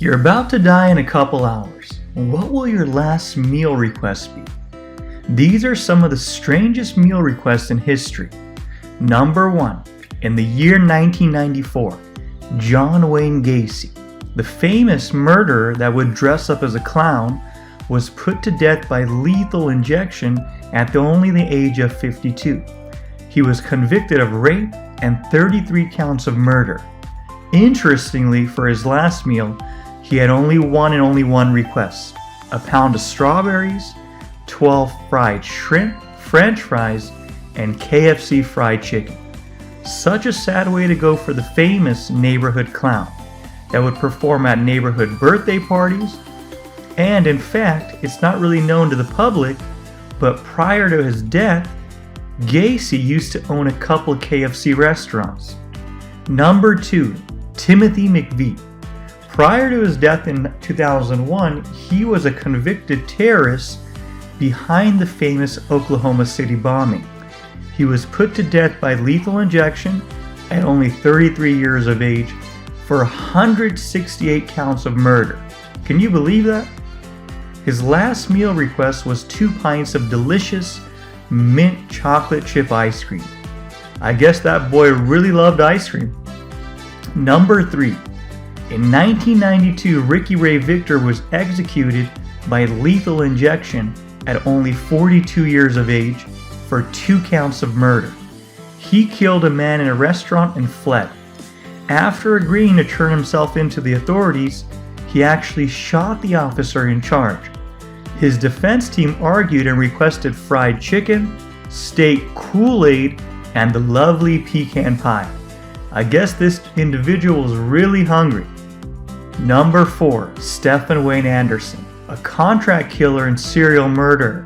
You're about to die in a couple hours. What will your last meal request be? These are some of the strangest meal requests in history. Number 1. In the year 1994, John Wayne Gacy, the famous murderer that would dress up as a clown, was put to death by lethal injection at only the age of 52. He was convicted of rape and 33 counts of murder. Interestingly, for his last meal, he had only one request: a pound of strawberries, 12 fried shrimp, French fries, and KFC fried chicken. Such a sad way to go for the famous neighborhood clown that would perform at neighborhood birthday parties. And in fact, it's not really known to the public, but prior to his death, Gacy used to own a couple of KFC restaurants. Number 2. Timothy McVeigh. Prior to his death in 2001, he was a convicted terrorist behind the famous Oklahoma City bombing. He was put to death by lethal injection at only 33 years of age for 168 counts of murder. Can you believe that? His last meal request was 2 pints of delicious mint chocolate chip ice cream. I guess that boy really loved ice cream. Number 3. In 1992, Ricky Ray Victor was executed by lethal injection at only 42 years of age for 2 counts of murder. He killed a man in a restaurant and fled. After agreeing to turn himself in to the authorities, he actually shot the officer in charge. His defense team argued and requested fried chicken, steak Kool-Aid, and the lovely pecan pie. I guess this individual was really hungry. Number 4. Stephen Wayne Anderson, a contract killer and serial murderer.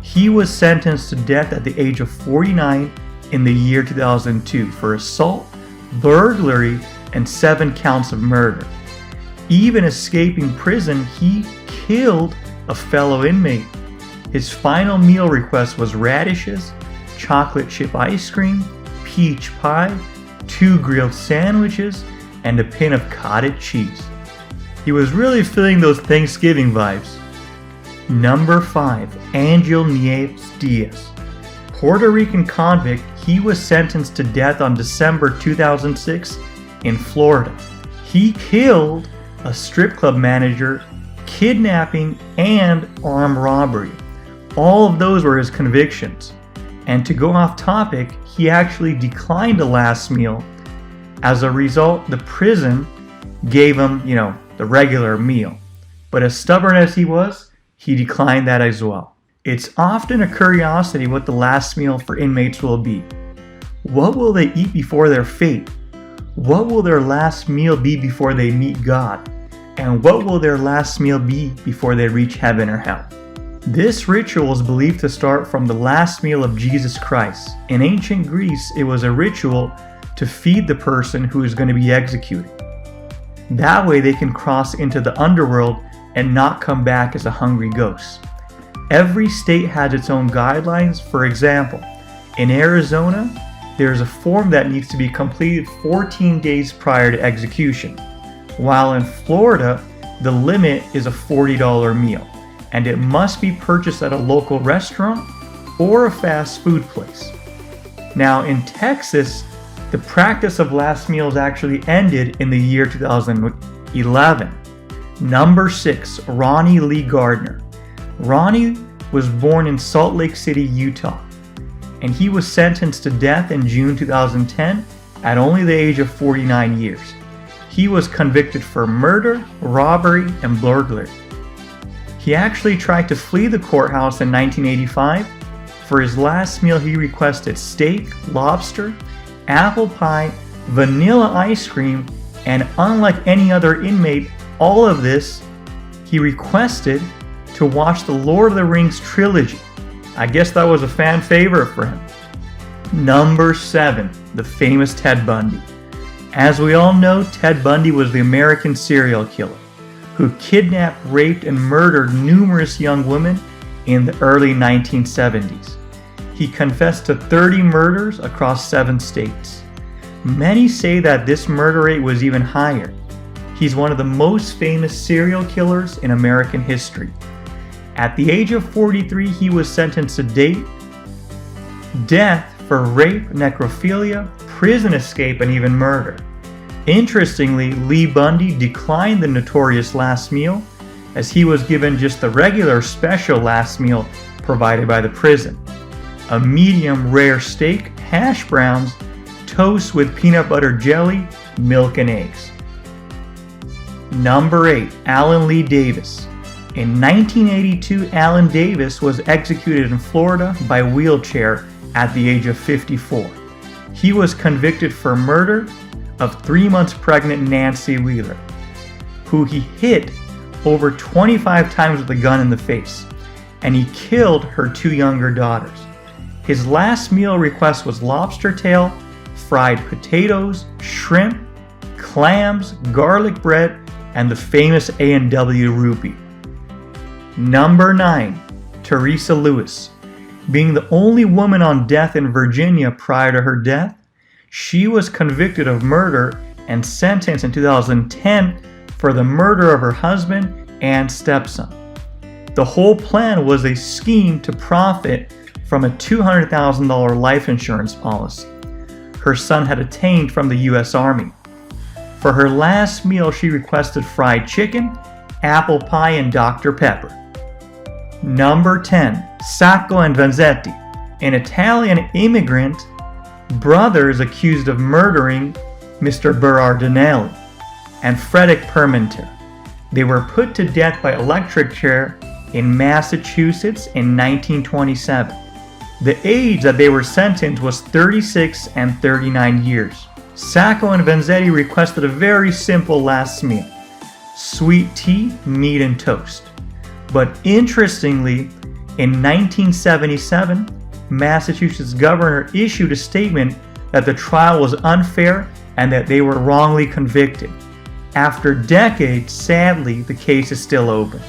He was sentenced to death at the age of 49 in the year 2002 for assault, burglary, and 7 counts of murder. Even escaping prison, he killed a fellow inmate. His final meal request was radishes, chocolate chip ice cream, peach pie, 2 grilled sandwiches, and a pin of cottage cheese. He was really feeling those Thanksgiving vibes. Number 5. Angel Nieves Diaz. Puerto Rican convict, he was sentenced to death on December 2006 in Florida. He killed a strip club manager, kidnapping, and armed robbery. All of those were his convictions. And to go off topic, he actually declined a last meal. As a result, the prison gave him, the regular meal. But as stubborn as he was, he declined that as well. It's often a curiosity what the last meal for inmates will be. What will they eat before their fate? What will their last meal be before they meet God? And what will their last meal be before they reach heaven or hell? This ritual is believed to start from the last meal of Jesus Christ. In ancient Greece, it was a ritual to feed the person who is going to be executed. That way they can cross into the underworld and not come back as a hungry ghost. Every state has its own guidelines. For example, in Arizona, there's a form that needs to be completed 14 days prior to execution, while in Florida, the limit is a $40 meal, and it must be purchased at a local restaurant or a fast food place. Now in Texas, the practice of last meals actually ended in the year 2011. Number 6. Ronnie Lee Gardner. Ronnie was born in Salt Lake City, Utah, and he was sentenced to death in June 2010 at only the age of 49 years. He was convicted for murder, robbery, and burglary. He actually tried to flee the courthouse in 1985. For his last meal, he requested steak, lobster, apple pie, vanilla ice cream, and unlike any other inmate, all of this, he requested to watch the Lord of the Rings trilogy. I guess that was a fan favorite for him. Number 7. The famous Ted Bundy. As we all know, Ted Bundy was the American serial killer who kidnapped, raped, and murdered numerous young women in the early 1970s. He confessed to 30 murders across 7 states. Many say that this murder rate was even higher. He's one of the most famous serial killers in American history. At the age of 43, he was sentenced to death for rape, necrophilia, prison escape, and even murder. Interestingly, Lee Bundy declined the notorious last meal, as he was given just the regular special last meal provided by the prison: a medium rare steak, hash browns, toast with peanut butter jelly, milk, and eggs. Number 8. Alan Lee Davis. In 1982, Alan Davis was executed in Florida by wheelchair at the age of 54. He was convicted for murder of 3 months pregnant Nancy Wheeler, who he hit over 25 times with a gun in the face, and he killed her 2 younger daughters. His last meal request was lobster tail, fried potatoes, shrimp, clams, garlic bread, and the famous A&W rupee. Number 9. Teresa Lewis. Being the only woman on death in Virginia prior to her death, she was convicted of murder and sentenced in 2010 for the murder of her husband and stepson. The whole plan was a scheme to profit from a $200,000 life insurance policy her son had obtained from the U.S. Army. For her last meal, she requested fried chicken, apple pie, and Dr. Pepper. Number 10. Sacco and Vanzetti. An Italian immigrant brothers accused of murdering Mr. Berardinelli and Frederick Permenter. They were put to death by electric chair in Massachusetts in 1927. The age that they were sentenced was 36 and 39 years. Sacco and Vanzetti requested a very simple last meal: sweet tea, meat, and toast. But interestingly, in 1977, Massachusetts governor issued a statement that the trial was unfair and that they were wrongly convicted. After decades, sadly, the case is still open.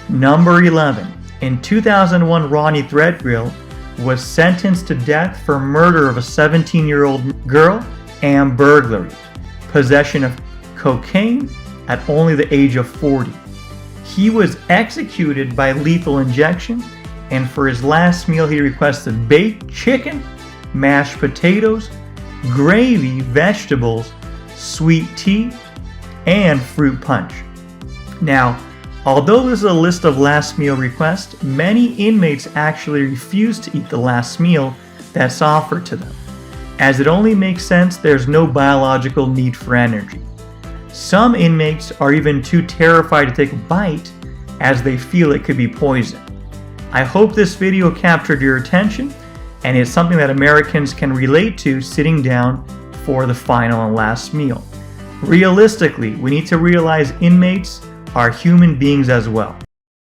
Number 11. In 2001, Ronnie Threadgill was sentenced to death for murder of a 17-year-old girl and burglary, possession of cocaine at only the age of 40. He was executed by lethal injection, and for his last meal he requested baked chicken, mashed potatoes, gravy, vegetables, sweet tea, and fruit punch. Now, although this is a list of last meal requests, many inmates actually refuse to eat the last meal that's offered to them, as it only makes sense there's no biological need for energy. Some inmates are even too terrified to take a bite as they feel it could be poison. I hope this video captured your attention and is something that Americans can relate to sitting down for the final and last meal. Realistically, we need to realize inmates are human beings as well.